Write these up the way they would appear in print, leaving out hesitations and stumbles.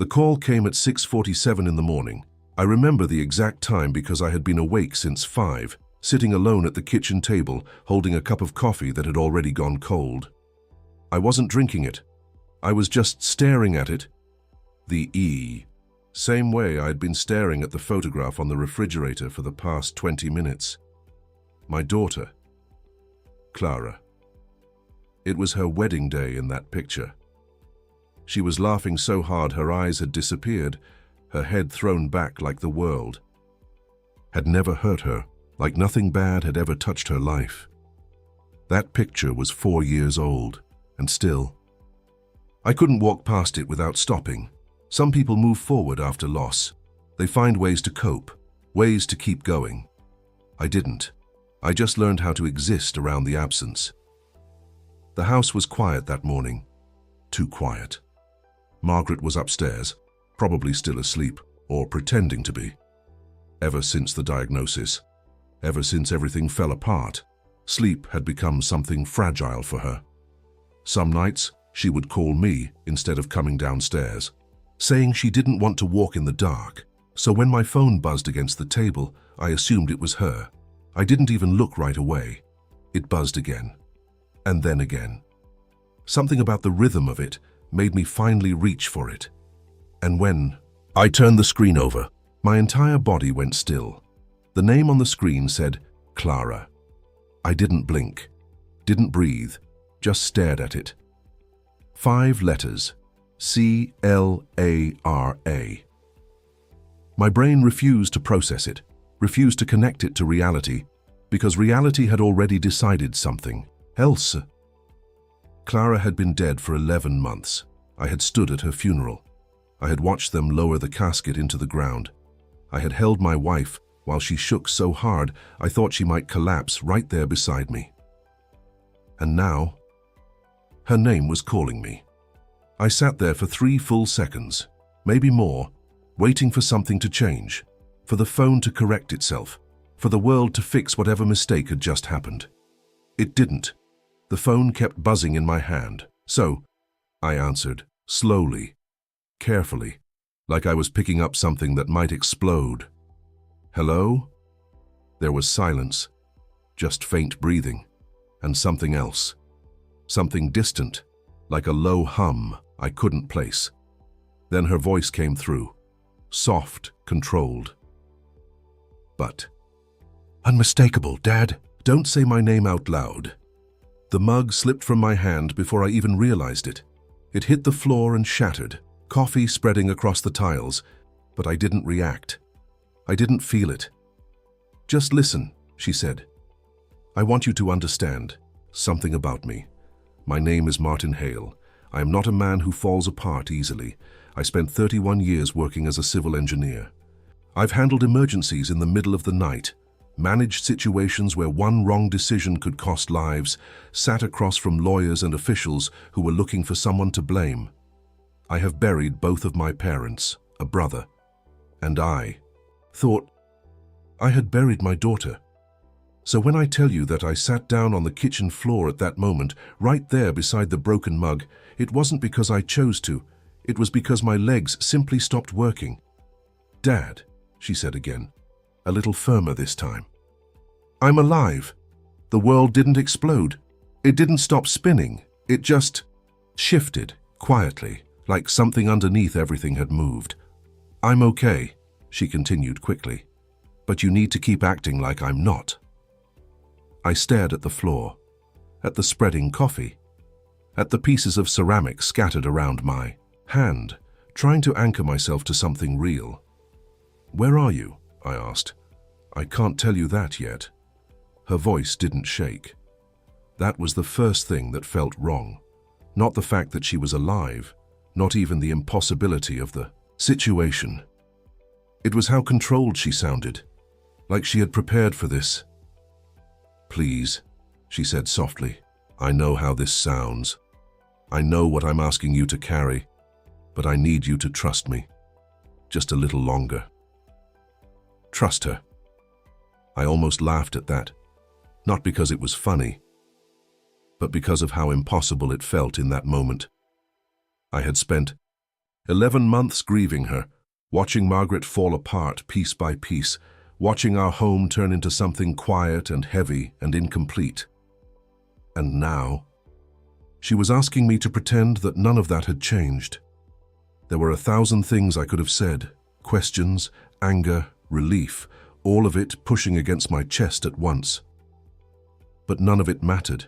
The call came at 6:47 in the morning. I remember the exact time because I had been awake since 5, sitting alone at the kitchen table, holding a cup of coffee that had already gone cold. I wasn't drinking it. I was just staring at it. The same way I had been staring at the photograph on the refrigerator for the past 20 minutes. My daughter, Clara. It was her wedding day in that picture. She was laughing so hard her eyes had disappeared, her head thrown back like the world had never hurt her, like nothing bad had ever touched her life. That picture was 4 years old, and still, I couldn't walk past it without stopping. Some people move forward after loss. They find ways to cope, ways to keep going. I didn't. I just learned how to exist around the absence. The house was quiet that morning. Too quiet. Margaret was upstairs, probably still asleep, or pretending to be. Ever since the diagnosis, ever since everything fell apart, sleep had become something fragile for her. Some nights, she would call me instead of coming downstairs, saying she didn't want to walk in the dark. So when my phone buzzed against the table, I assumed it was her. I didn't even look right away. It buzzed again, and then again. Something about the rhythm of it made me finally reach for it. And when I turned the screen over, my entire body went still. The name on the screen said, Clara. I didn't blink, didn't breathe, just stared at it. 5 letters, Clara. My brain refused to process it, refused to connect it to reality, because reality had already decided something else. Clara had been dead for 11 months. I had stood at her funeral. I had watched them lower the casket into the ground. I had held my wife while she shook so hard I thought she might collapse right there beside me. And now, her name was calling me. I sat there for 3 full seconds, maybe more, waiting for something to change, for the phone to correct itself, for the world to fix whatever mistake had just happened. It didn't. The phone kept buzzing in my hand, so I answered, slowly, carefully, like I was picking up something that might explode. Hello? There was silence, just faint breathing, and something else. Something distant, like a low hum I couldn't place. Then her voice came through, soft, controlled. But unmistakable, Dad. Don't say my name out loud. The mug slipped from my hand before I even realized it. It hit the floor and shattered, coffee spreading across the tiles, but I didn't react. I didn't feel it. Just listen, she said. I want you to understand something about me. My name is Martin Hale. I am not a man who falls apart easily. I spent 31 years working as a civil engineer. I've handled emergencies in the middle of the night, managed situations where one wrong decision could cost lives, sat across from lawyers and officials who were looking for someone to blame. I have buried both of my parents, a brother, and I thought I had buried my daughter. So when I tell you that I sat down on the kitchen floor at that moment, right there beside the broken mug, it wasn't because I chose to. It was because my legs simply stopped working. Dad, she said again, a little firmer this time. I'm alive. The world didn't explode. It didn't stop spinning. It just shifted quietly, like something underneath everything had moved. I'm okay, she continued quickly, but you need to keep acting like I'm not. I stared at the floor, at the spreading coffee, at the pieces of ceramic scattered around my hand, trying to anchor myself to something real. Where are you? I asked. I can't tell you that yet. Her voice didn't shake. That was the first thing that felt wrong. Not the fact that she was alive, not even the impossibility of the situation. It was how controlled she sounded, like she had prepared for this. Please, she said softly. I know how this sounds. I know what I'm asking you to carry, but I need you to trust me. Just a little longer. Trust her. I almost laughed at that, not because it was funny, but because of how impossible it felt in that moment. I had spent 11 months grieving her, watching Margaret fall apart piece by piece, watching our home turn into something quiet and heavy and incomplete. And now, she was asking me to pretend that none of that had changed. There were 1,000 things I could have said, questions, anger, relief, all of it pushing against my chest at once. But none of it mattered,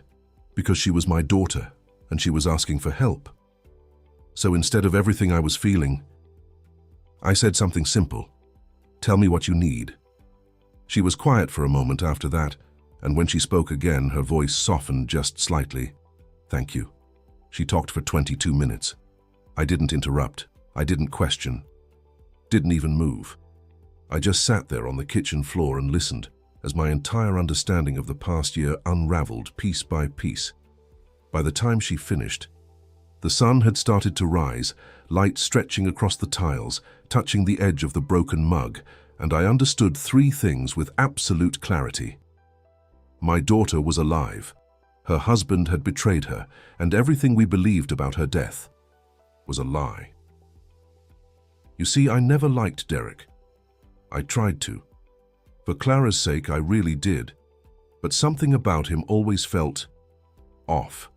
because she was my daughter, and she was asking for help. So instead of everything I was feeling, I said something simple. Tell me what you need. She was quiet for a moment after that, and when she spoke again, her voice softened just slightly. Thank you. She talked for 22 minutes. I didn't interrupt. I didn't question. Didn't even move. I just sat there on the kitchen floor and listened as my entire understanding of the past year unraveled piece by piece. By the time she finished, the sun had started to rise, light stretching across the tiles, touching the edge of the broken mug, and I understood 3 things with absolute clarity. My daughter was alive. Her husband had betrayed her, and everything we believed about her death was a lie. You see, I never liked Derek. I tried to. For Clara's sake, I really did. But something about him always felt off.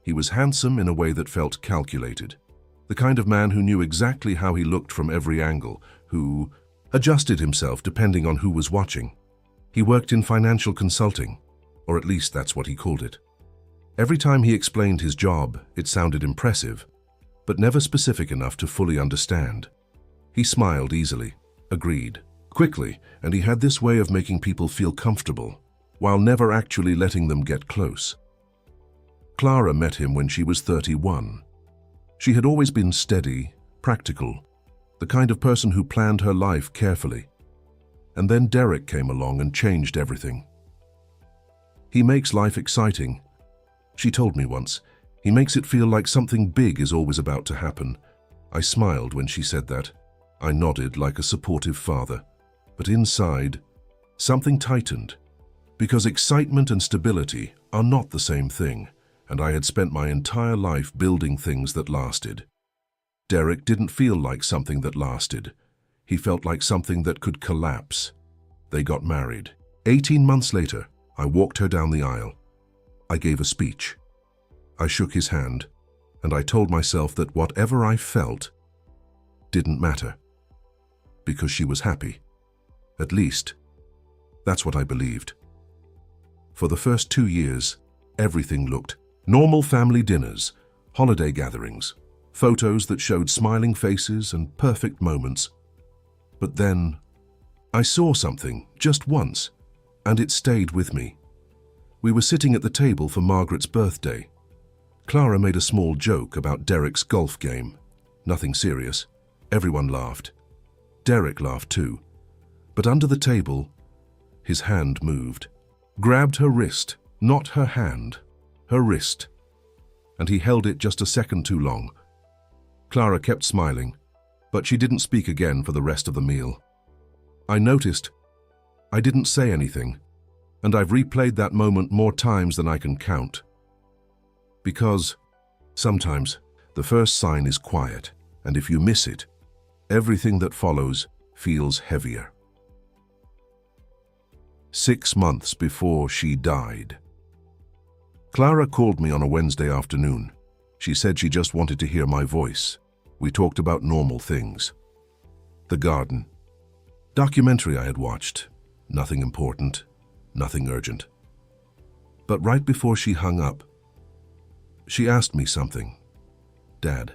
He was handsome in a way that felt calculated. The kind of man who knew exactly how he looked from every angle, who adjusted himself depending on who was watching. He worked in financial consulting, or at least that's what he called it. Every time he explained his job, it sounded impressive, but never specific enough to fully understand. He smiled easily, agreed, quickly, and he had this way of making people feel comfortable, while never actually letting them get close. Clara met him when she was 31. She had always been steady, practical, the kind of person who planned her life carefully. And then Derek came along and changed everything. He makes life exciting. She told me once, he makes it feel like something big is always about to happen. I smiled when she said that. I nodded like a supportive father. But inside, something tightened. Because excitement and stability are not the same thing, and I had spent my entire life building things that lasted. Derek didn't feel like something that lasted. He felt like something that could collapse. They got married. 18 months later, I walked her down the aisle. I gave a speech. I shook his hand, and I told myself that whatever I felt didn't matter, because she was happy. At least, that's what I believed. For the first 2 years, everything looked normal: family dinners, holiday gatherings, photos that showed smiling faces and perfect moments. But then, I saw something, just once, and it stayed with me. We were sitting at the table for Margaret's birthday. Clara made a small joke about Derek's golf game. Nothing serious. Everyone laughed. Derek laughed too. But under the table, his hand moved. Grabbed her wrist, not her hand, her wrist. And he held it just a second too long. Clara kept smiling, but she didn't speak again for the rest of the meal. I noticed. I didn't say anything, and I've replayed that moment more times than I can count. Because sometimes the first sign is quiet, and if you miss it, everything that follows feels heavier. 6 months before she died. Clara called me on a Wednesday afternoon. She said she just wanted to hear my voice. We talked about normal things. The garden. Documentary I had watched. Nothing important, nothing urgent. But right before she hung up, she asked me something. Dad,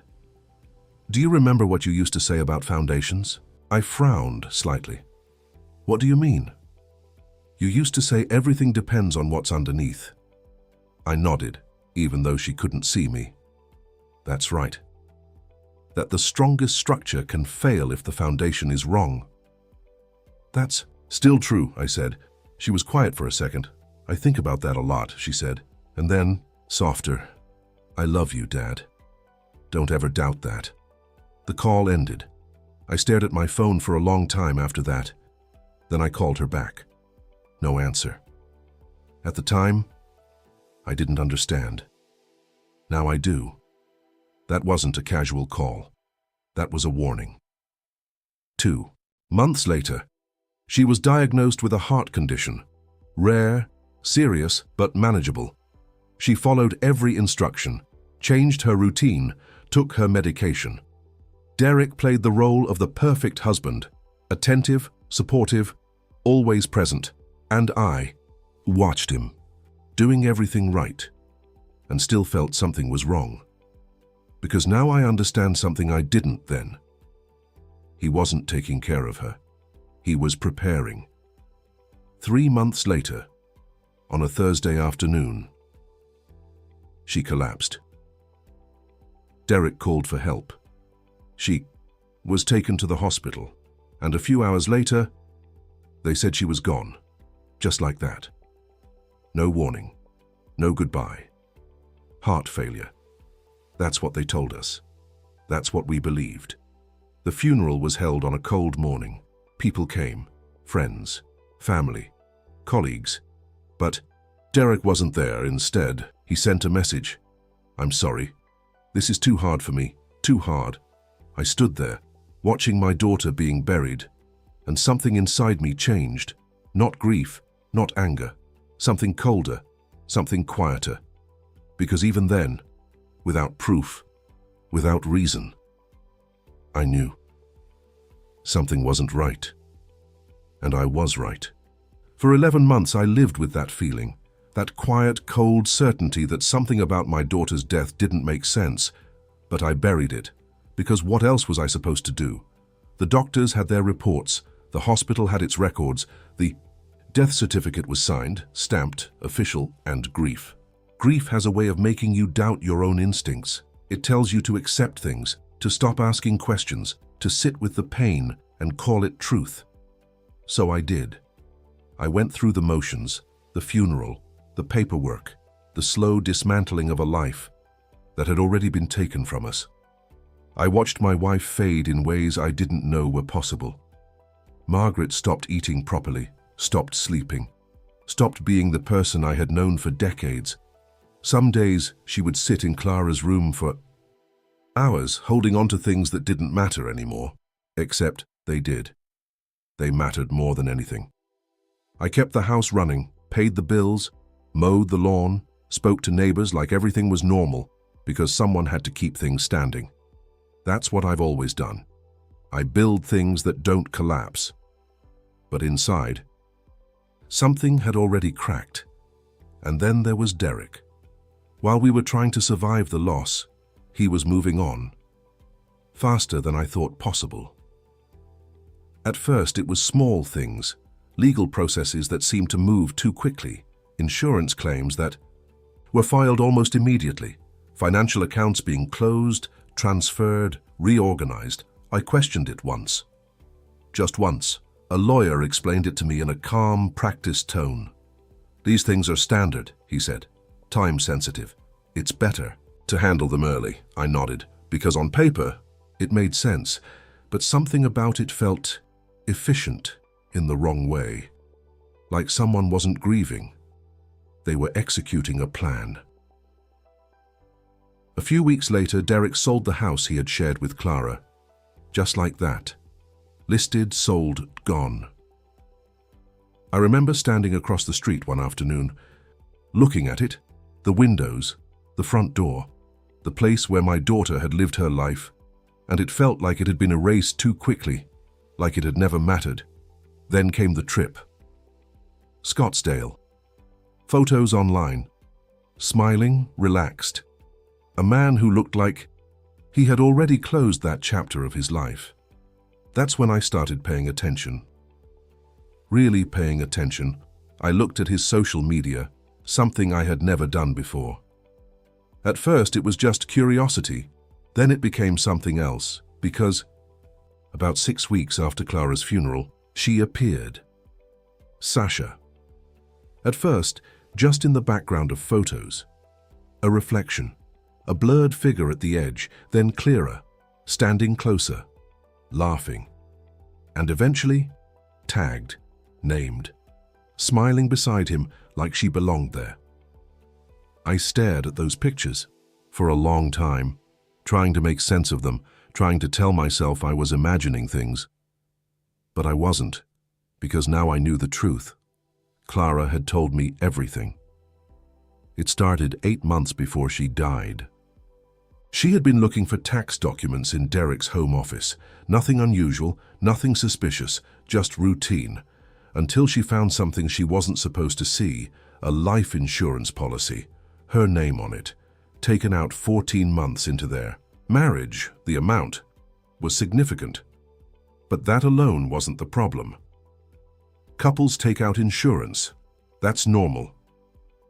do you remember what you used to say about foundations? I frowned slightly. What do you mean? You used to say everything depends on what's underneath. I nodded, even though she couldn't see me. That's right. That the strongest structure can fail if the foundation is wrong. That's still true, I said. She was quiet for a second. I think about that a lot, she said. And then, softer, I love you, Dad. Don't ever doubt that. The call ended. I stared at my phone for a long time after that. Then I called her back. No answer. At the time, I didn't understand. Now I do. That wasn't a casual call. That was a warning. 2 months later, she was diagnosed with a heart condition. Rare, serious, but manageable. She followed every instruction, changed her routine, took her medication. Derek played the role of the perfect husband, attentive, supportive, always present, and I watched him, doing everything right, and still felt something was wrong. Because now I understand something I didn't then. He wasn't taking care of her. He was preparing. 3 months later, on a Thursday afternoon, she collapsed. Derek called for help. She was taken to the hospital, and a few hours later, they said she was gone, just like that. No warning, no goodbye. Heart failure. That's what they told us. That's what we believed. The funeral was held on a cold morning. People came, friends, family, colleagues. But Derek wasn't there. Instead, he sent a message. "I'm sorry. This is too hard for me, too hard." I stood there, watching my daughter being buried, and something inside me changed. Not grief, not anger. Something colder, something quieter. Because even then, without proof, without reason, I knew. Something wasn't right. And I was right. For 11 months I lived with that feeling, that quiet, cold certainty that something about my daughter's death didn't make sense, but I buried it, because what else was I supposed to do? The doctors had their reports, the hospital had its records, the death certificate was signed, stamped, official, and grief. Grief has a way of making you doubt your own instincts. It tells you to accept things, to stop asking questions, to sit with the pain and call it truth. So I did. I went through the motions, the funeral, the paperwork, the slow dismantling of a life that had already been taken from us. I watched my wife fade in ways I didn't know were possible. Margaret stopped eating properly, stopped sleeping, stopped being the person I had known for decades. Some days she would sit in Clara's room for hours, holding on to things that didn't matter anymore, except they did. They mattered more than anything. I kept the house running, paid the bills, mowed the lawn, spoke to neighbors like everything was normal, because someone had to keep things standing. That's what I've always done. I build things that don't collapse. But inside, something had already cracked. And then there was Derek. While we were trying to survive the loss, he was moving on, faster than I thought possible. At first, it was small things, legal processes that seemed to move too quickly, insurance claims that were filed almost immediately, financial accounts being closed, transferred, reorganized. I questioned it once. Just once. A lawyer explained it to me in a calm, practiced tone. "These things are standard," he said. "Time sensitive. It's better to handle them early." I nodded, because on paper, it made sense, but something about it felt efficient in the wrong way. Like someone wasn't grieving. They were executing a plan. A few weeks later, Derek sold the house he had shared with Clara. Just like that. Listed, sold, gone. I remember standing across the street one afternoon, looking at it, the windows, the front door, the place where my daughter had lived her life, and it felt like it had been erased too quickly, like it had never mattered. Then came the trip. Scottsdale. Photos online. Smiling, relaxed. A man who looked like he had already closed that chapter of his life. That's when I started paying attention. Really paying attention. I looked at his social media, something I had never done before. At first, it was just curiosity. Then it became something else, because about 6 weeks after Clara's funeral, she appeared. Sasha. At first, just in the background of photos. A reflection. A blurred figure at the edge, then clearer, standing closer, laughing. And eventually, tagged, named, smiling beside him like she belonged there. I stared at those pictures for a long time, trying to make sense of them, trying to tell myself I was imagining things. But I wasn't, because now I knew the truth. Clara had told me everything. It started 8 months before she died. She had been looking for tax documents in Derek's home office. Nothing unusual, nothing suspicious, just routine. Until she found something she wasn't supposed to see, a life insurance policy, her name on it, taken out 14 months into their marriage. The amount was significant. But that alone wasn't the problem. Couples take out insurance. That's normal.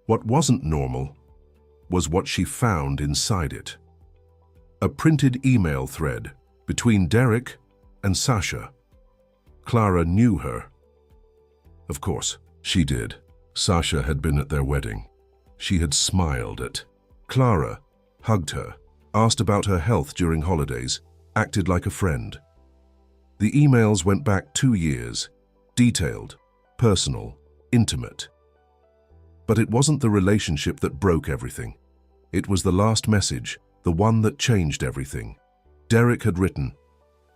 What wasn't normal was what she found inside it. A printed email thread between Derek and Sasha. Clara knew her. Of course, she did. Sasha had been at their wedding. She had smiled at Clara, hugged her, asked about her health during holidays, acted like a friend. The emails went back 2 years, detailed, personal, intimate. But it wasn't the relationship that broke everything. It was the last message, the one that changed everything. Derek had written,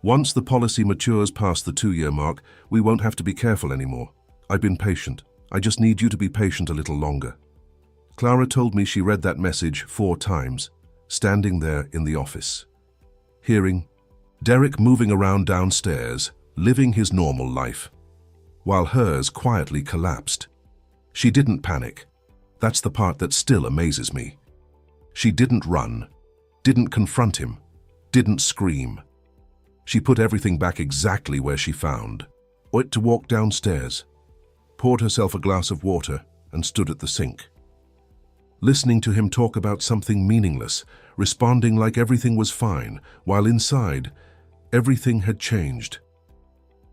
"Once the policy matures past the 2-year mark, we won't have to be careful anymore. I've been patient. I just need you to be patient a little longer." Clara told me she read that message 4 times, standing there in the office, hearing Derek moving around downstairs, living his normal life, while hers quietly collapsed. She didn't panic. That's the part that still amazes me. She didn't run, didn't confront him, didn't scream. She put everything back exactly where she found. Went to walk downstairs, poured herself a glass of water, and stood at the sink. Listening to him talk about something meaningless, responding like everything was fine, while inside, everything had changed.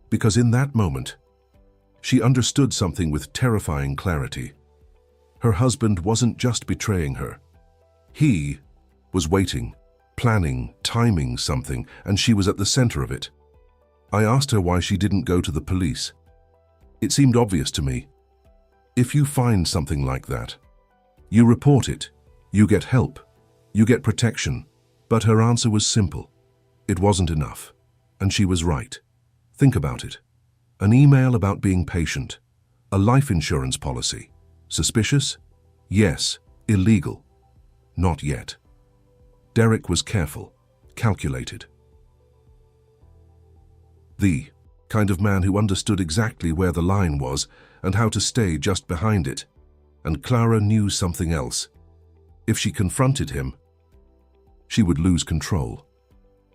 Because in that moment, she understood something with terrifying clarity. Her husband wasn't just betraying her. He was waiting, planning, timing something, and she was at the center of it. I asked her why she didn't go to the police. It seemed obvious to me. If you find something like that, you report it, you get help, you get protection. But her answer was simple. It wasn't enough. And she was right. Think about it. An email about being patient. A life insurance policy. Suspicious? Yes. Illegal? Not yet. Derek was careful, calculated. The kind of man who understood exactly where the line was and how to stay just behind it. And Clara knew something else. If she confronted him, she would lose control.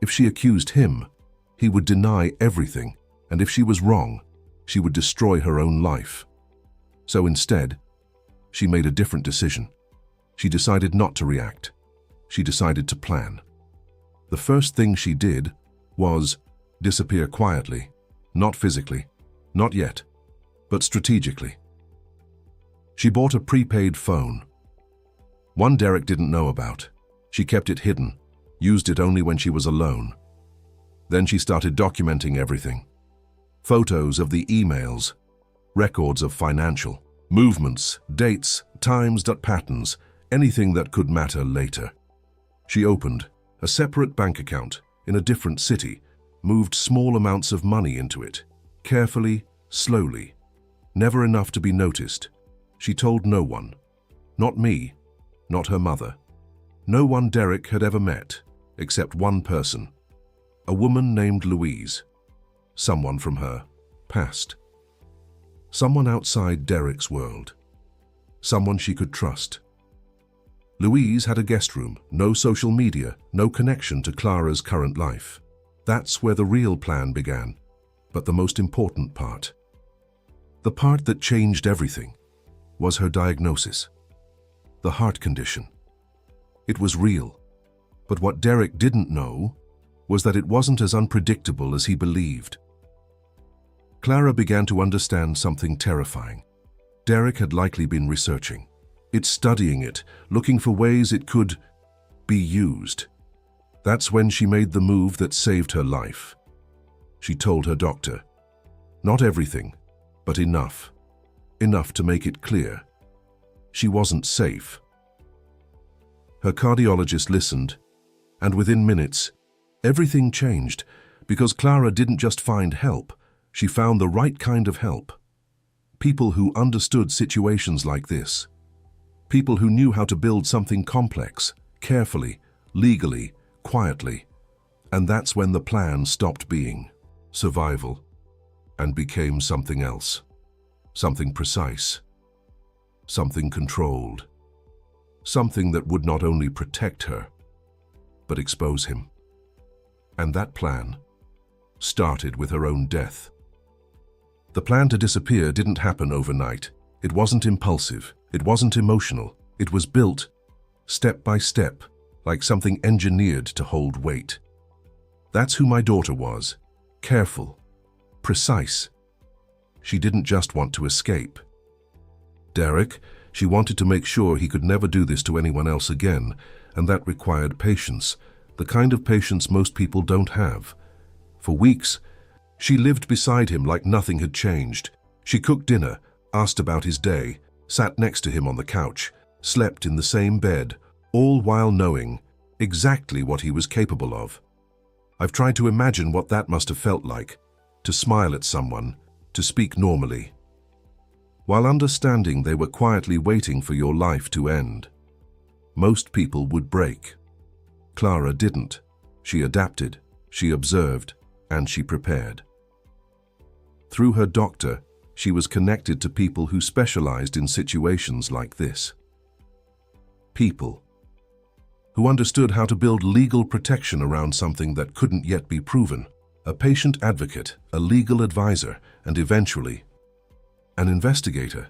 If she accused him, he would deny everything, and if she was wrong, she would destroy her own life. So instead, she made a different decision. She decided not to react. She decided to plan. The first thing she did was disappear quietly, not physically, not yet, but strategically. She bought a prepaid phone. One Derek didn't know about. She kept it hidden, used it only when she was alone. Then she started documenting everything. Photos of the emails, records of financial movements, dates, times, patterns, anything that could matter later. She opened a separate bank account in a different city, moved small amounts of money into it, carefully, slowly, never enough to be noticed. She told no one, not me, not her mother, no one Derek had ever met, except one person, a woman named Louise, someone from her past, someone outside Derek's world, someone she could trust. Louise had a guest room, no social media, no connection to Clara's current life. That's where the real plan began, but the most important part. The part that changed everything was her diagnosis, the heart condition. It was real, but what Derek didn't know was that it wasn't as unpredictable as he believed. Clara began to understand something terrifying. Derek had likely been researching it, studying it, looking for ways it could be used. That's when she made the move that saved her life. She told her doctor, not everything, but enough. Enough to make it clear. She wasn't safe. Her cardiologist listened, and within minutes, Everything changed because Clara didn't just find help, she found the right kind of help. People who understood situations like this. People who knew how to build something complex, carefully, legally, quietly. And that's when the plan stopped being survival and became something else. Something precise. Something controlled. Something that would not only protect her, but expose him. And that plan started with her own death. The plan to disappear didn't happen overnight. It wasn't impulsive. It wasn't emotional. It was built, step by step, like something engineered to hold weight. That's who my daughter was. Careful. Precise. She didn't just want to escape. Derek, she wanted to make sure he could never do this to anyone else again, and that required patience, the kind of patience most people don't have. For weeks, she lived beside him like nothing had changed. She cooked dinner, asked about his day, sat next to him on the couch, slept in the same bed, all while knowing exactly what he was capable of. I've tried to imagine what that must have felt like, to smile at someone, to speak normally, while understanding they were quietly waiting for your life to end. Most people would break. Clara didn't. She adapted, she observed, and she prepared. Through her doctor, she was connected to people who specialized in situations like this. People who understood how to build legal protection around something that couldn't yet be proven. A patient advocate, a legal advisor, and eventually, an investigator.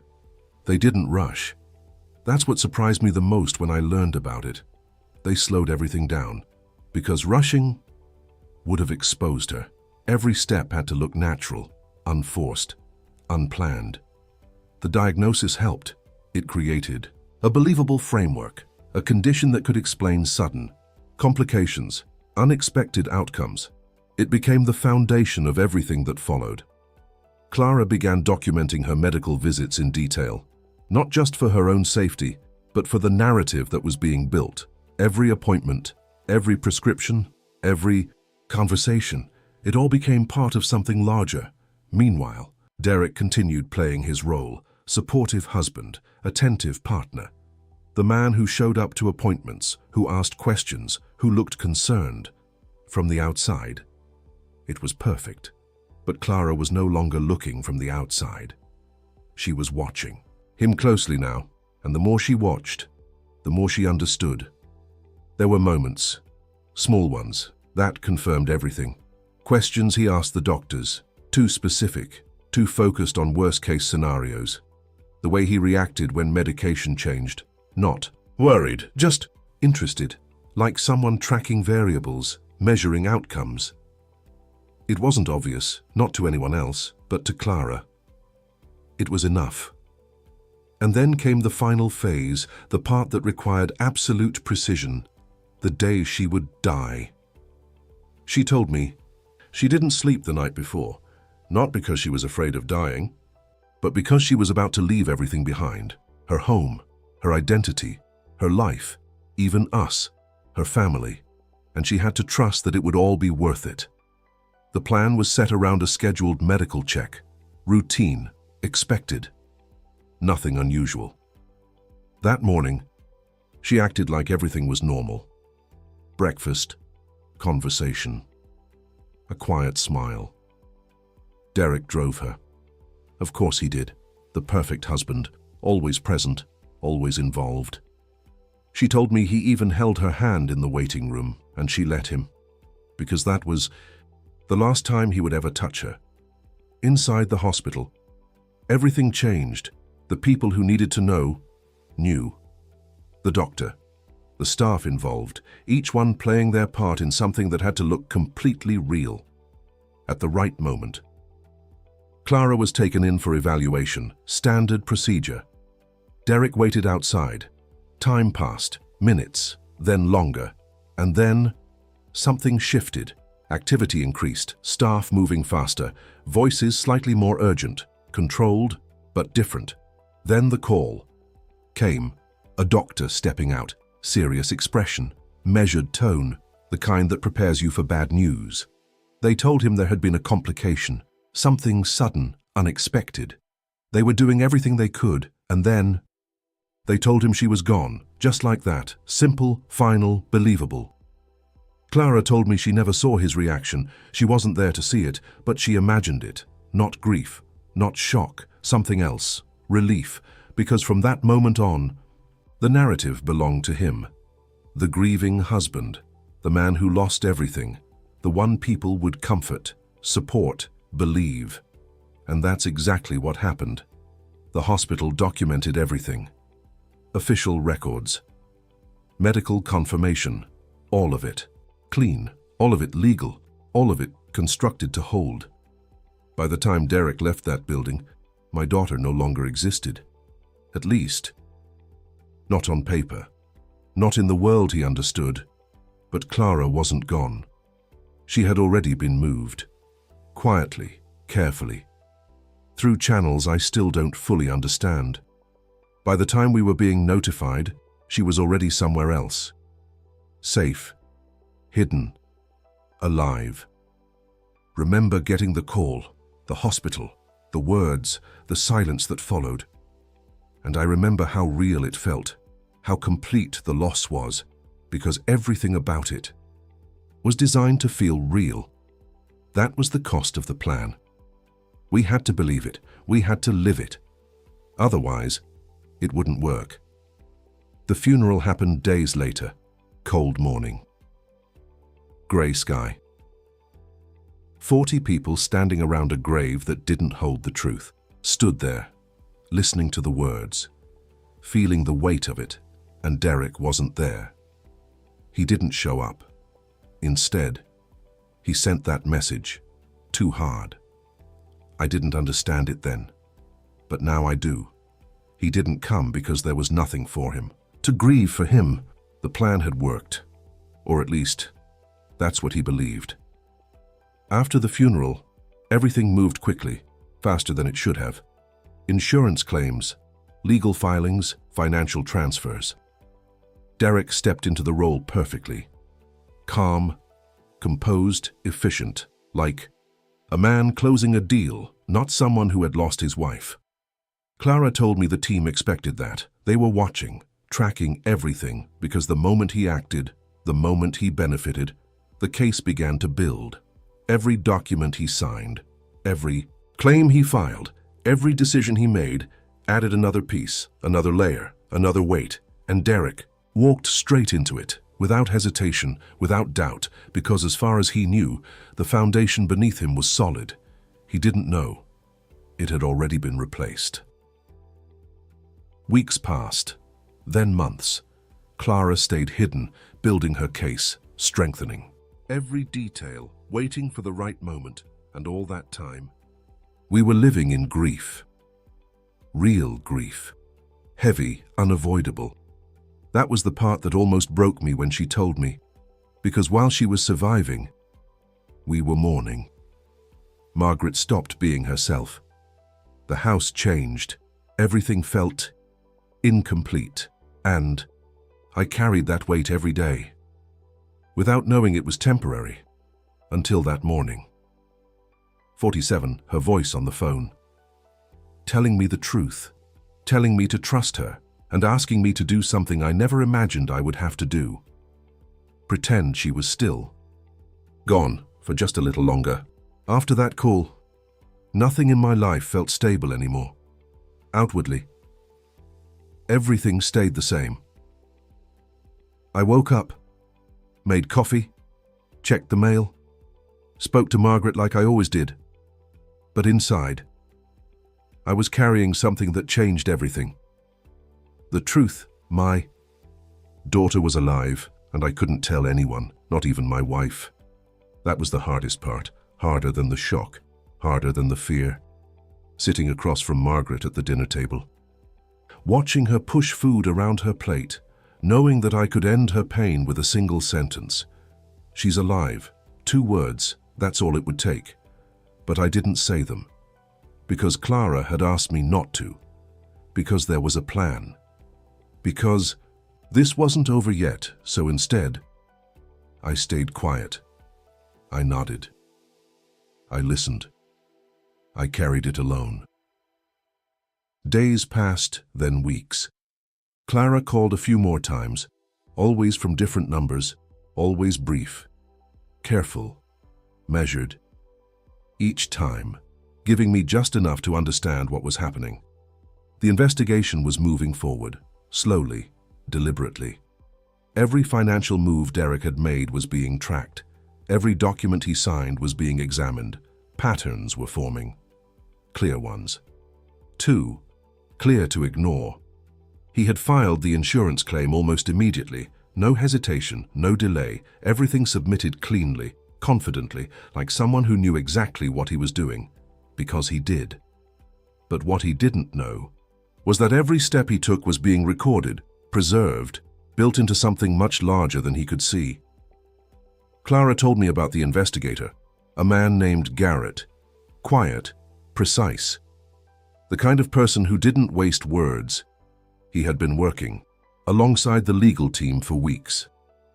They didn't rush. That's what surprised me the most when I learned about it. They slowed everything down, because rushing would have exposed her. Every step had to look natural, unforced, unplanned. The diagnosis helped. It created a believable framework, a condition that could explain sudden complications, unexpected outcomes. It became the foundation of everything that followed. Clara began documenting her medical visits in detail, not just for her own safety, but for the narrative that was being built. Every appointment, every prescription, every conversation, it all became part of something larger. Meanwhile, Derek continued playing his role, supportive husband, attentive partner. The man who showed up to appointments, who asked questions, who looked concerned. From the outside, it was perfect. But Clara was no longer looking from the outside. She was watching him closely now, and the more she watched, the more she understood. There were moments, small ones, that confirmed everything. Questions he asked the doctors, too specific, too focused on worst-case scenarios. The way he reacted when medication changed. Not worried, just interested, like someone tracking variables, measuring outcomes. It wasn't obvious, not to anyone else, but to Clara. It was enough. And then came the final phase, the part that required absolute precision, the day she would die. She told me she didn't sleep the night before, not because she was afraid of dying, but because she was about to leave everything behind. Her home, her identity, her life, even us, her family, and she had to trust that it would all be worth it. The plan was set around a scheduled medical check, routine, expected, nothing unusual. That morning, she acted like everything was normal. Breakfast, conversation, a quiet smile. Derek drove her. Of course he did. The perfect husband, always present, always involved. She told me he even held her hand in the waiting room, and she let him, because that was the last time he would ever touch her. Inside the hospital, everything changed. The people who needed to know, knew. The doctor, the staff involved, each one playing their part in something that had to look completely real. At the right moment. Clara was taken in for evaluation, standard procedure. Derek waited outside. Time passed, minutes, then longer, and then something shifted. Activity increased, staff moving faster, voices slightly more urgent, controlled, but different. Then the call came, a doctor stepping out, serious expression, measured tone. the kind that prepares you for bad news. They told him there had been a complication, something sudden, unexpected. They were doing everything they could, and then they told him she was gone, just like that, simple, final, believable. Clara told me she never saw his reaction, she wasn't there to see it, but she imagined it. Not grief, not shock, something else, relief, because from that moment on, the narrative belonged to him. The grieving husband, the man who lost everything, the one people would comfort, support, believe. And that's exactly what happened. The hospital documented everything. Official records. Medical confirmation. All of it. Clean. All of it legal. All of it constructed to hold. By the time Derek left that building, my daughter no longer existed. At least, not on paper. Not in the world he understood. But Clara wasn't gone. She had already been moved. Quietly, carefully. Through channels I still don't fully understand. By the time we were being notified, she was already somewhere else. Safe. Hidden. Alive. Remember getting the call, the hospital, the words, the silence that followed. And I remember how real it felt, how complete the loss was, because everything about it was designed to feel real. That was the cost of the plan. We had to believe it. We had to live it. Otherwise, it wouldn't work. The funeral happened days later. Cold morning. Grey sky. 40 people standing around a grave that didn't hold the truth, stood there, listening to the words, feeling the weight of it, and Derek wasn't there. He didn't show up. Instead, he sent that message, too hard. I didn't understand it then, but now I do. He didn't come because there was nothing for him. To grieve for him, the plan had worked. Or at least, that's what he believed. After the funeral, everything moved quickly, faster than it should have. Insurance claims, legal filings, financial transfers. Derek stepped into the role perfectly. Calm, composed, efficient, like a man closing a deal, not someone who had lost his wife. Clara told me the team expected that. They were watching, tracking everything, because the moment he acted, the moment he benefited, the case began to build. Every document he signed, every claim he filed, every decision he made added another piece, another layer, another weight, and Derek walked straight into it, without hesitation, without doubt, because as far as he knew, the foundation beneath him was solid. He didn't know. It had already been replaced. Weeks passed, then months. Clara stayed hidden, building her case, strengthening. Every detail, waiting for the right moment, and all that time, we were living in grief. Real grief. Heavy, unavoidable. That was the part that almost broke me when she told me, because while she was surviving, we were mourning. Margaret stopped being herself. The house changed. Everything felt incomplete, and I carried that weight every day, without knowing it was temporary, until that morning. 47, her voice on the phone, telling me the truth, telling me to trust her, and asking me to do something I never imagined I would have to do. Pretend she was still gone for just a little longer. After that call, nothing in my life felt stable anymore. Outwardly, everything stayed the same. I woke up, made coffee, checked the mail, spoke to Margaret like I always did. But inside, I was carrying something that changed everything. The truth, my daughter was alive, and I couldn't tell anyone, not even my wife. That was the hardest part, harder than the shock, harder than the fear. Sitting across from Margaret at the dinner table, watching her push food around her plate, knowing that I could end her pain with a single sentence. She's alive. 2 words, that's all it would take. But I didn't say them, because Clara had asked me not to, because there was a plan. Because this wasn't over yet, so instead, I stayed quiet. I nodded. I listened. I carried it alone. Days passed, then weeks. Clara called a few more times, always from different numbers, always brief, careful, measured. Each time, giving me just enough to understand what was happening. The investigation was moving forward, slowly, deliberately. Every financial move Derek had made was being tracked. Every document he signed was being examined. Patterns were forming. Clear ones. Too clear to ignore. He had filed the insurance claim almost immediately. No hesitation, no delay, everything submitted cleanly, confidently, like someone who knew exactly what he was doing. Because he did. But what he didn't know was that every step he took was being recorded, preserved, built into something much larger than he could see. Clara told me about the investigator, a man named Garrett. Quiet, precise. The kind of person who didn't waste words. He had been working alongside the legal team for weeks,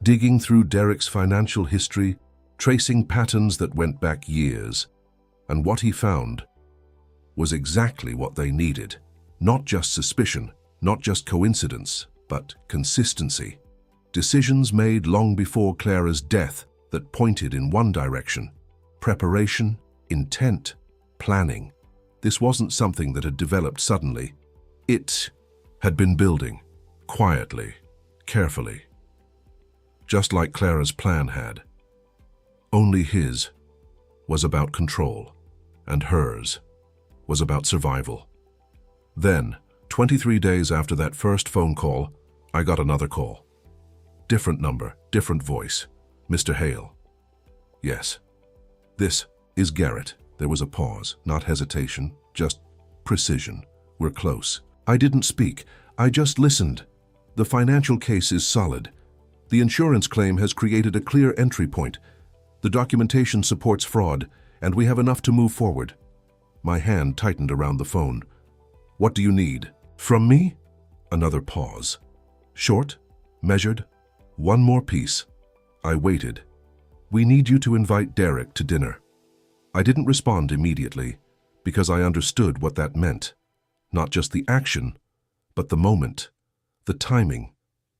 digging through Derek's financial history, tracing patterns that went back years. And what he found was exactly what they needed. Not just suspicion, not just coincidence, but consistency. Decisions made long before Clara's death that pointed in one direction. Preparation, intent, planning. This wasn't something that had developed suddenly. It had been building, quietly, carefully. Just like Clara's plan had. Only his was about control, and hers was about survival. Then, 23 days after that first phone call, I got another call. Different number, different voice. Mr. Hale. Yes. This is Garrett. There was a pause, not hesitation, just precision. We're close. I didn't speak. I just listened. The financial case is solid. The insurance claim has created a clear entry point. The documentation supports fraud, and we have enough to move forward. My hand tightened around the phone. What do you need? From me? Another pause. Short, measured, one more piece. I waited. We need you to invite Derek to dinner. I didn't respond immediately, because I understood what that meant. Not just the action, but the moment, the timing,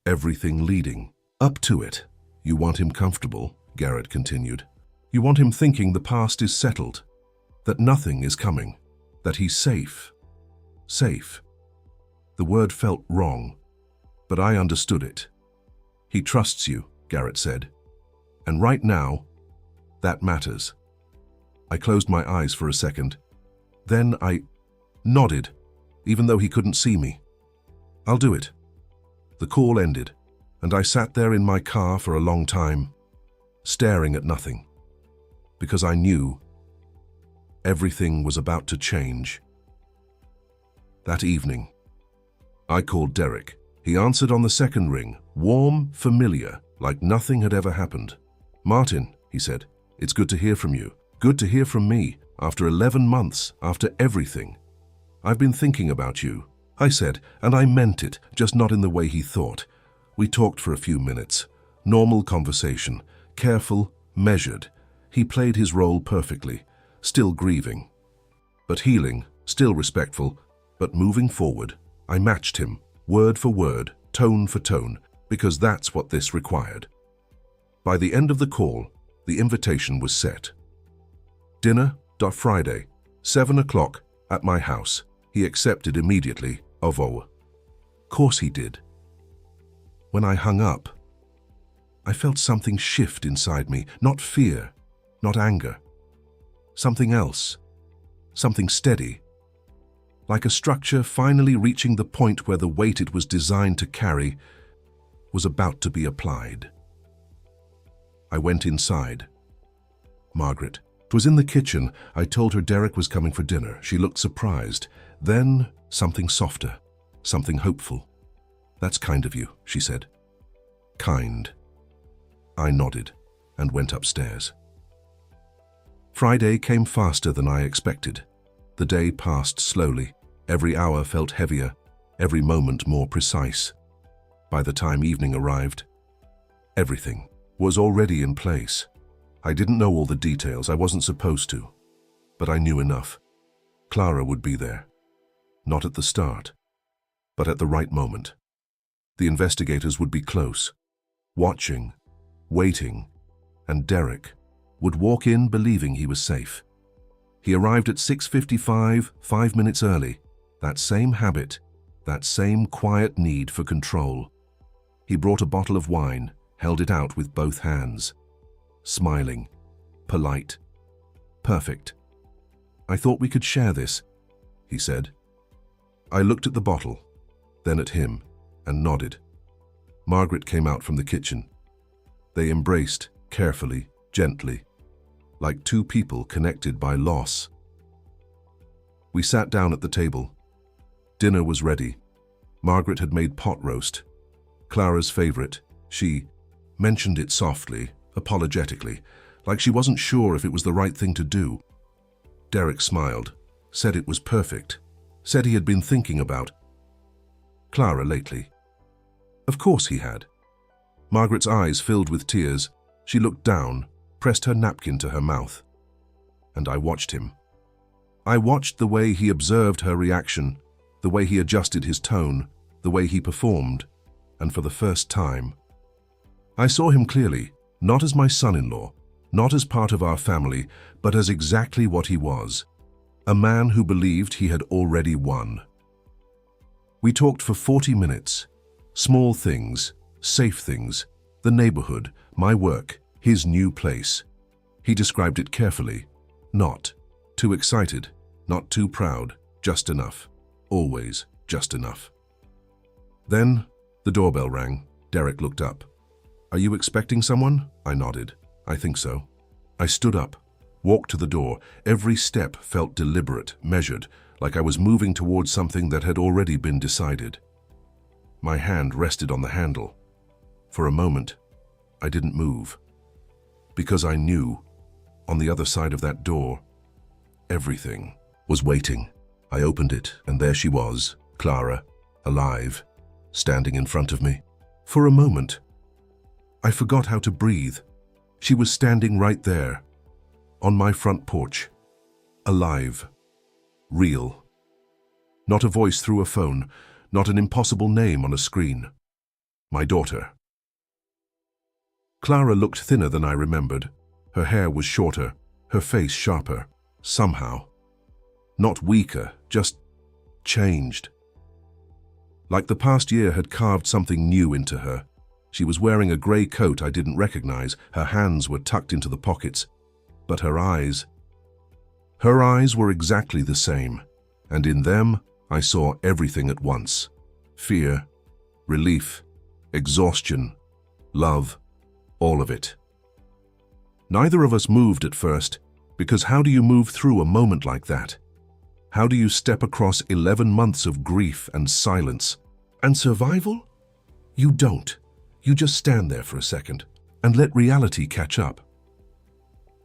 everything leading up to it. You want him comfortable, Garrett continued. You want him thinking the past is settled, that nothing is coming, that he's safe. Safe. The word felt wrong, but I understood it. He trusts you, Garrett said. And right now, that matters. I closed my eyes for a second. Then I nodded, even though he couldn't see me. I'll do it. The call ended, and I sat there in my car for a long time, staring at nothing, because I knew everything was about to change. That evening, I called Derek. He answered on the second ring, warm, familiar, like nothing had ever happened. Martin, he said, it's good to hear from you. Good to hear from me, after 11 months, after everything. I've been thinking about you, I said, and I meant it, just not in the way he thought. We talked for a few minutes. Normal conversation, careful, measured. He played his role perfectly, still grieving, but healing, still respectful, but moving forward. I matched him, word for word, tone for tone, because that's what this required. By the end of the call, the invitation was set. Dinner, Friday, 7 o'clock, at my house. He accepted immediately, of course he did. When I hung up, I felt something shift inside me, not fear, not anger. Something else, something steady. Like a structure finally reaching the point where the weight it was designed to carry was about to be applied. I went inside. Margaret. It was in the kitchen. I told her Derek was coming for dinner. She looked surprised. Then something softer, something hopeful. That's kind of you, she said. Kind. I nodded and went upstairs. Friday came faster than I expected. The day passed slowly. Every hour felt heavier, every moment more precise. By the time evening arrived, everything was already in place. I didn't know all the details, I wasn't supposed to. But I knew enough. Clara would be there. Not at the start, but at the right moment. The investigators would be close, watching, waiting, and Derek would walk in believing he was safe. He arrived at 6:55, 5 minutes early. That same habit, that same quiet need for control. He brought a bottle of wine, held it out with both hands. Smiling, polite, perfect. "I thought we could share this," he said. I looked at the bottle, then at him, and nodded. Margaret came out from the kitchen. They embraced, carefully, gently, like two people connected by loss. We sat down at the table. Dinner was ready. Margaret had made pot roast, Clara's favorite. She mentioned it softly, apologetically, like she wasn't sure if it was the right thing to do. Derek smiled, said it was perfect, said he had been thinking about Clara lately. Of course he had. Margaret's eyes filled with tears. She looked down, pressed her napkin to her mouth. And I watched him. I watched the way he observed her reaction, the way he adjusted his tone, the way he performed, and for the first time, I saw him clearly, not as my son-in-law, not as part of our family, but as exactly what he was, a man who believed he had already won. We talked for 40 minutes, small things, safe things, the neighborhood, my work, his new place. He described it carefully, not too excited, not too proud, just enough, always just enough. Then the doorbell rang. Derek looked up. "Are you expecting someone?" I nodded. "I think so." I stood up, walked to the door. Every step felt deliberate, measured, like I was moving towards something that had already been decided. My hand rested on the handle. For a moment, I didn't move. Because I knew, on the other side of that door, everything was waiting. I opened it, and there she was, Clara, alive, standing in front of me. For a moment, I forgot how to breathe. She was standing right there, on my front porch, alive, real. Not a voice through a phone, not an impossible name on a screen. My daughter. Clara looked thinner than I remembered. Her hair was shorter, her face sharper, somehow. Not weaker, just changed. Like the past year had carved something new into her. She was wearing a grey coat I didn't recognize, her hands were tucked into the pockets. But her eyes were exactly the same, and in them I saw everything at once. Fear, relief, exhaustion, love, all of it. Neither of us moved at first, because how do you move through a moment like that? How do you step across 11 months of grief and silence and survival? You don't. You just stand there for a second and let reality catch up.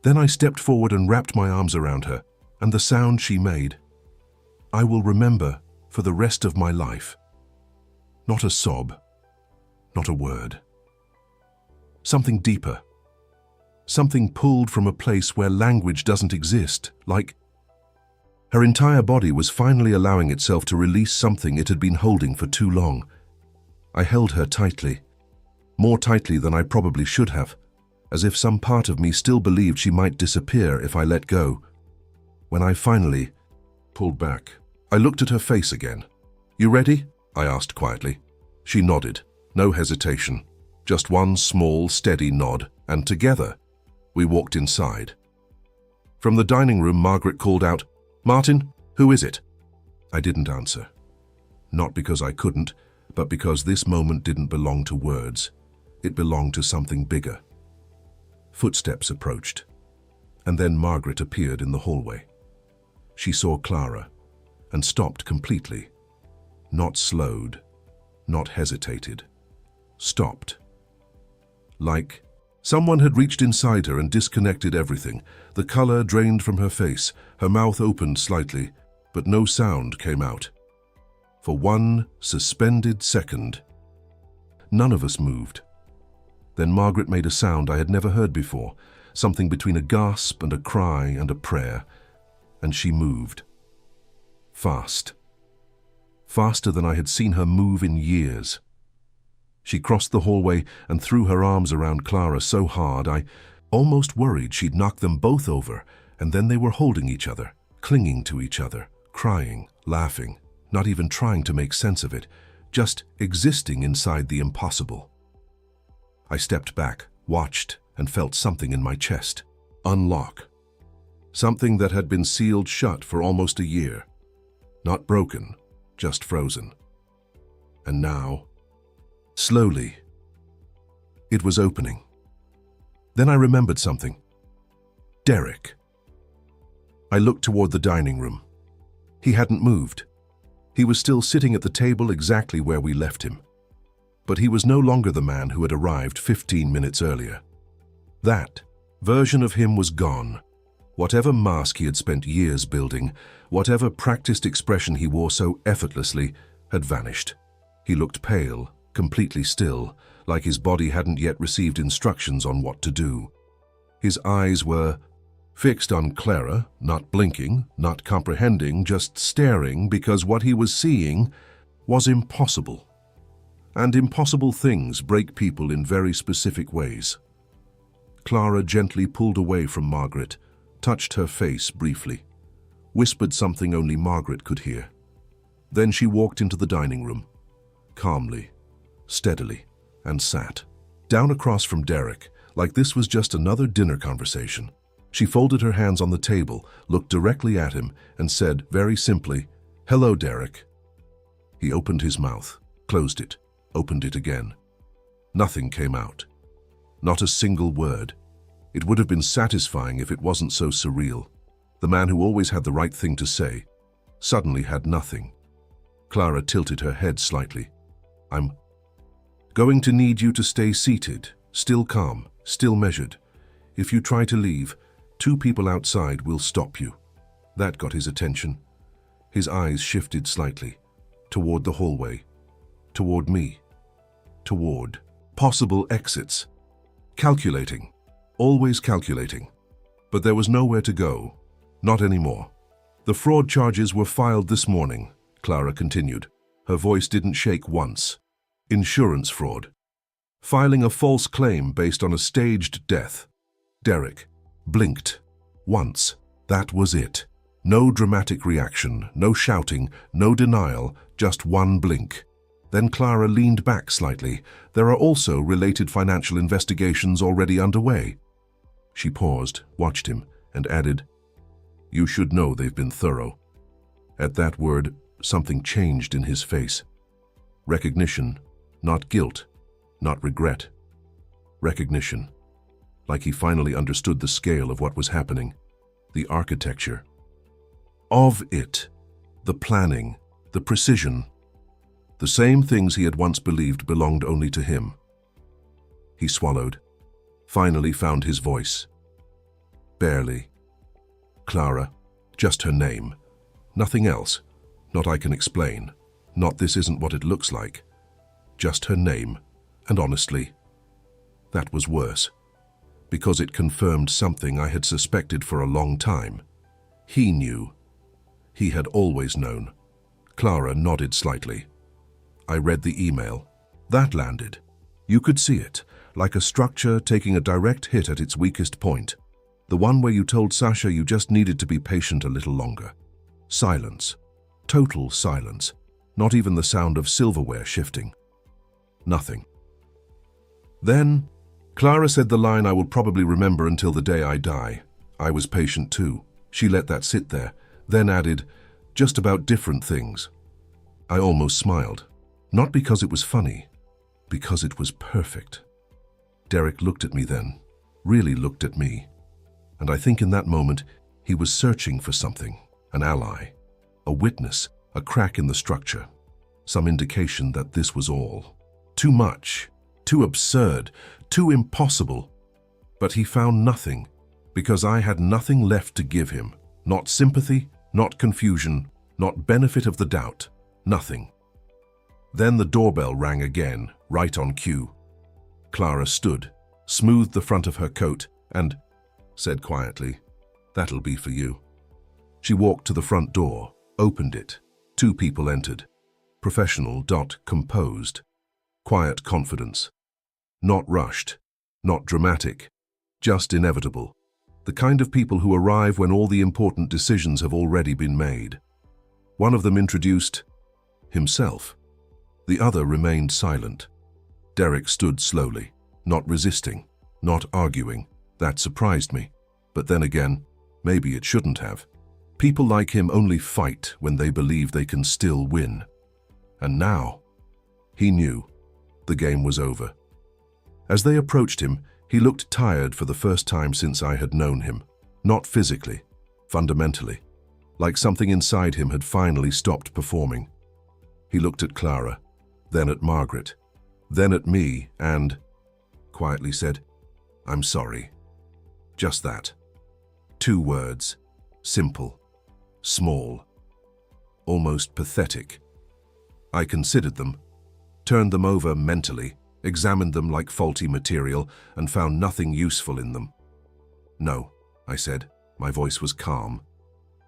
Then I stepped forward and wrapped my arms around her, and the sound she made, I will remember for the rest of my life. Not a sob, not a word. Something deeper. Something pulled from a place where language doesn't exist, like her entire body was finally allowing itself to release something it had been holding for too long. I held her tightly, more tightly than I probably should have, as if some part of me still believed she might disappear if I let go. When I finally pulled back, I looked at her face again. "You ready?" I asked quietly. She nodded, no hesitation, just one small, steady nod, and together, we walked inside. From the dining room, Margaret called out, "Martin, who is it?" I didn't answer. Not because I couldn't, but because this moment didn't belong to words. It belonged to something bigger. Footsteps approached, and then Margaret appeared in the hallway. She saw Clara and stopped completely. Not slowed, not hesitated. Stopped. Like someone had reached inside her and disconnected everything. The color drained from her face, her mouth opened slightly, but no sound came out. For one suspended second, none of us moved. Then Margaret made a sound I had never heard before, something between a gasp and a cry and a prayer, and she moved. Fast. Faster than I had seen her move in years. She crossed the hallway and threw her arms around Clara so hard I almost worried she'd knock them both over, and then they were holding each other, clinging to each other, crying, laughing, not even trying to make sense of it, just existing inside the impossible. I stepped back, watched, and felt something in my chest. Unlock. Something that had been sealed shut for almost a year. Not broken, just frozen. And now, slowly, it was opening. Then I remembered something. Derek. I looked toward the dining room. He hadn't moved. He was still sitting at the table exactly where we left him. But he was no longer the man who had arrived 15 minutes earlier. That version of him was gone. Whatever mask he had spent years building, whatever practiced expression he wore so effortlessly, had vanished. He looked pale, completely still, like his body hadn't yet received instructions on what to do. His eyes were fixed on Clara, not blinking, not comprehending, just staring, because what he was seeing was impossible. And impossible things break people in very specific ways. Clara gently pulled away from Margaret, touched her face briefly, whispered something only Margaret could hear. Then she walked into the dining room, calmly, steadily, and sat down across from Derek, like this was just another dinner conversation. She folded her hands on the table, looked directly at him, and said very simply, "Hello, Derek." He opened his mouth, closed it, opened it again. Nothing came out. Not a single word. It would have been satisfying if it wasn't so surreal. The man who always had the right thing to say suddenly had nothing. Clara tilted her head slightly. "I'm going to need you to stay seated, still calm, still measured. If you try to leave, 2 people outside will stop you." That got his attention. His eyes shifted slightly, toward the hallway, toward me, toward possible exits. Calculating, always calculating. But there was nowhere to go, not anymore. "The fraud charges were filed this morning," Clara continued. Her voice didn't shake once. "Insurance fraud. Filing a false claim based on a staged death." Derek blinked. Once. That was it. No dramatic reaction, no shouting, no denial, just one blink. Then Clara leaned back slightly. "There are also related financial investigations already underway." She paused, watched him, and added, "You should know they've been thorough." At that word, something changed in his face. Recognition, not guilt, not regret. Recognition. Like he finally understood the scale of what was happening, the architecture of it, the planning, the precision, the same things he had once believed belonged only to him. He swallowed, finally found his voice. "Barely. Clara, just her name. Nothing else. Not I can explain. Not this isn't what it looks like. Just her name. And honestly, that was worse. Because it confirmed something I had suspected for a long time. He knew. He had always known." Clara nodded slightly. "I read the email. That landed. You could see it, like a structure taking a direct hit at its weakest point. The one where you told Sasha you just needed to be patient a little longer. Silence. Total silence. Not even the sound of silverware shifting. Nothing. Then, Clara said the line I will probably remember until the day I die. I was patient too. She let that sit there, then added, just about different things. I almost smiled. Not because it was funny, because it was perfect. Derek looked at me then, really looked at me. And I think in that moment, he was searching for something, an ally, a witness, a crack in the structure, some indication that this was all. Too much, too absurd, too impossible. But he found nothing, because I had nothing left to give him. Not sympathy, not confusion, not benefit of the doubt, nothing. Then the doorbell rang again, right on cue. Clara stood, smoothed the front of her coat, and said quietly, "That'll be for you." She walked to the front door, opened it. 2 people entered. Professional, composed. Quiet confidence. Not rushed, not dramatic, just inevitable. The kind of people who arrive when all the important decisions have already been made. One of them introduced himself. The other remained silent. Derek stood slowly, not resisting, not arguing. That surprised me. But then again, maybe it shouldn't have. People like him only fight when they believe they can still win. And now, he knew the game was over. As they approached him, he looked tired for the first time since I had known him. Not physically, fundamentally. Like something inside him had finally stopped performing. He looked at Clara, then at Margaret, then at me, and quietly said, "I'm sorry." Just that. 2 words. Simple. Small. Almost pathetic. I considered them, turned them over mentally, examined them like faulty material, and found nothing useful in them. "No," I said. My voice was calm.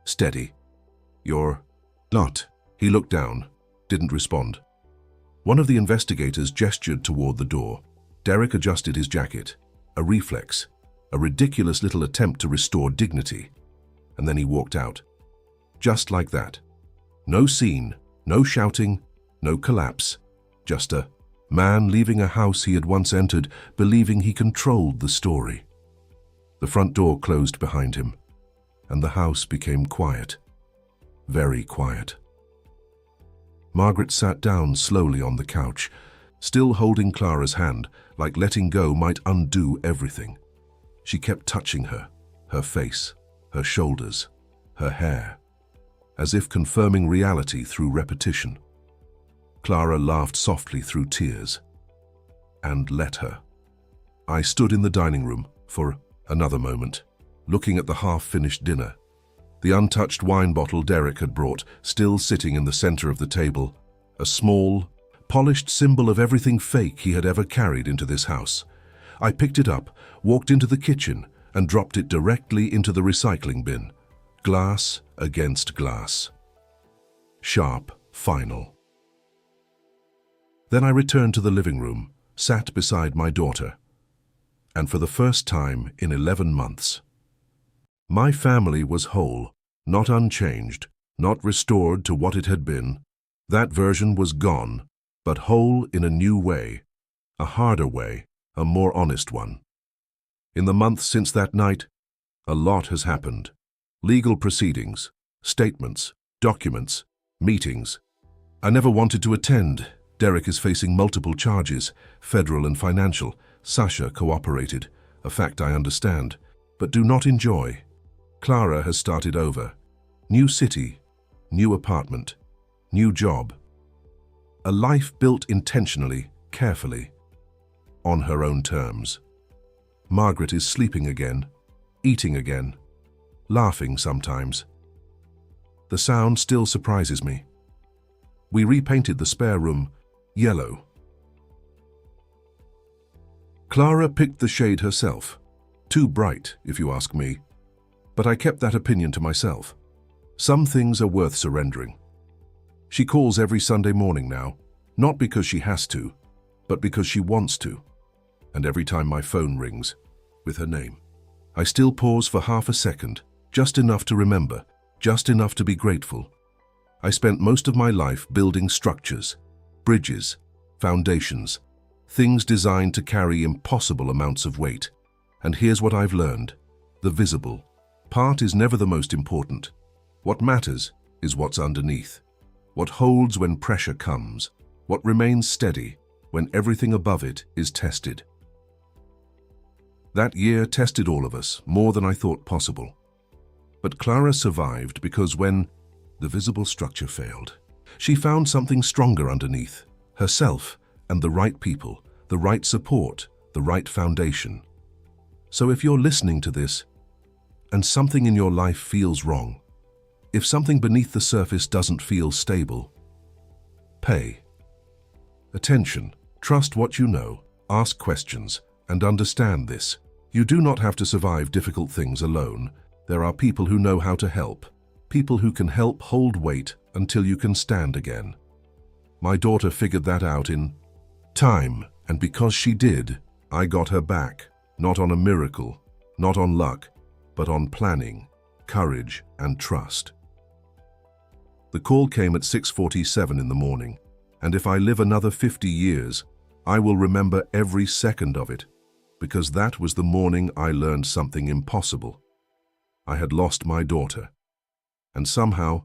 "Steady. You're not." He looked down, didn't respond. One of the investigators gestured toward the door. Derek adjusted his jacket. A reflex. A ridiculous little attempt to restore dignity. And then he walked out. Just like that. No scene, no shouting, no collapse. Just a man leaving a house he had once entered, believing he controlled the story. The front door closed behind him, and the house became quiet. Very quiet. Margaret sat down slowly on the couch, still holding Clara's hand, like letting go might undo everything. She kept touching her face, her shoulders, her hair, as if confirming reality through repetition. Clara laughed softly through tears, and let her. I stood in the dining room for another moment, looking at the half-finished dinner. The untouched wine bottle Derek had brought, still sitting in the center of the table, a small, polished symbol of everything fake he had ever carried into this house. I picked it up, walked into the kitchen, and dropped it directly into the recycling bin. Glass against glass. Sharp, final. Then I returned to the living room, sat beside my daughter, and for the first time in 11 months, my family was whole, not unchanged, not restored to what it had been. That version was gone, but whole in a new way, a harder way, a more honest one. In the months since that night, a lot has happened. Legal proceedings, statements, documents, meetings. I never wanted to attend. Derek is facing multiple charges, federal and financial. Sasha cooperated, a fact I understand, but do not enjoy. Clara has started over. New city, new apartment, new job. A life built intentionally, carefully, on her own terms. Margaret is sleeping again, eating again, laughing sometimes. The sound still surprises me. We repainted the spare room yellow. Clara picked the shade herself. Too bright, if you ask me. But I kept that opinion to myself. Some things are worth surrendering. She calls every Sunday morning now, not because she has to, but because she wants to. And every time my phone rings, with her name, I still pause for half a second, just enough to remember, just enough to be grateful. I spent most of my life building structures, bridges, foundations, things designed to carry impossible amounts of weight. And here's what I've learned. The visible part is never the most important. What matters is what's underneath. What holds when pressure comes. What remains steady when everything above it is tested. That year tested all of us more than I thought possible. But Clara survived because when the visible structure failed, she found something stronger underneath, herself and the right people, the right support, the right foundation. So if you're listening to this and something in your life feels wrong, if something beneath the surface doesn't feel stable, pay attention, trust what you know, Ask questions and understand this. You do not have to survive difficult things alone. There are people who know how to help. People who can help hold weight until you can stand again. My daughter figured that out in time, and because she did, I got her back. Not on a miracle, not on luck, but on planning, courage, and trust. The call came at 6:47 in the morning, and if I live another 50 years, I will remember every second of it, because that was the morning I learned something impossible. I had lost my daughter, and somehow